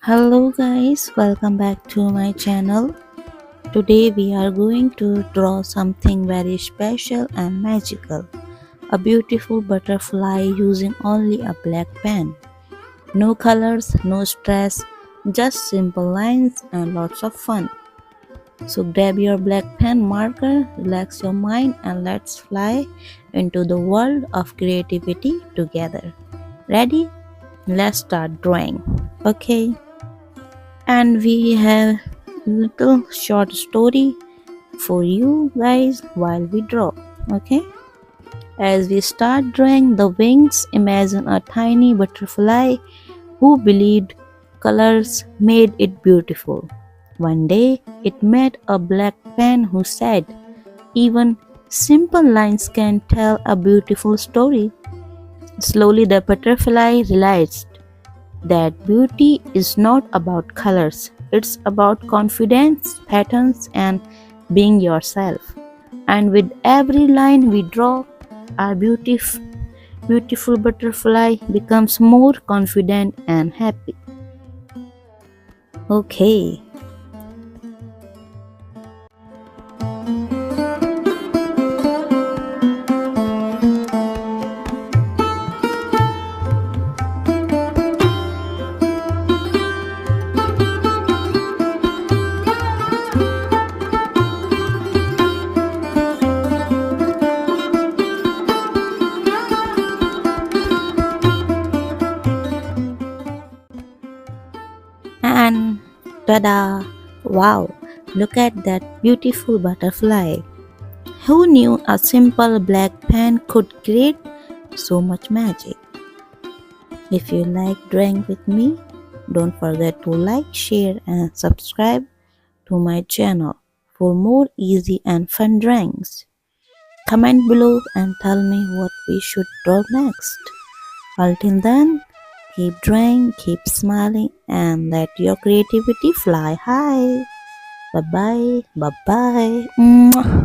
Hello guys, welcome back to my channel. Today we are going to draw something very special and magical. A beautiful butterfly using only a black pen. No colors, no stress, just simple lines and lots of fun. So grab your black pen marker, relax your mind and let's fly into the world of creativity together. Ready? Let's start drawing. Okay. And we have little short story for you guys while we draw. Okay, as we start drawing the wings, imagine a tiny butterfly who believed colors made it beautiful. One day it met a black pen who said, even simple lines can tell a beautiful story. Slowly the butterfly realized that beauty is not about colors, it's about confidence, patterns, and being yourself. And with every line we draw, our beautiful butterfly becomes more confident and happy. Okay. And tada! Wow! Look at that beautiful butterfly. Who knew a simple black pen could create so much magic? If you like drawing with me, don't forget to like, share and subscribe to my channel for more easy and fun drawings. Comment below and tell me what we should draw next. Until then, keep drawing, keep smiling and let your creativity fly high. Bye bye. Bye bye.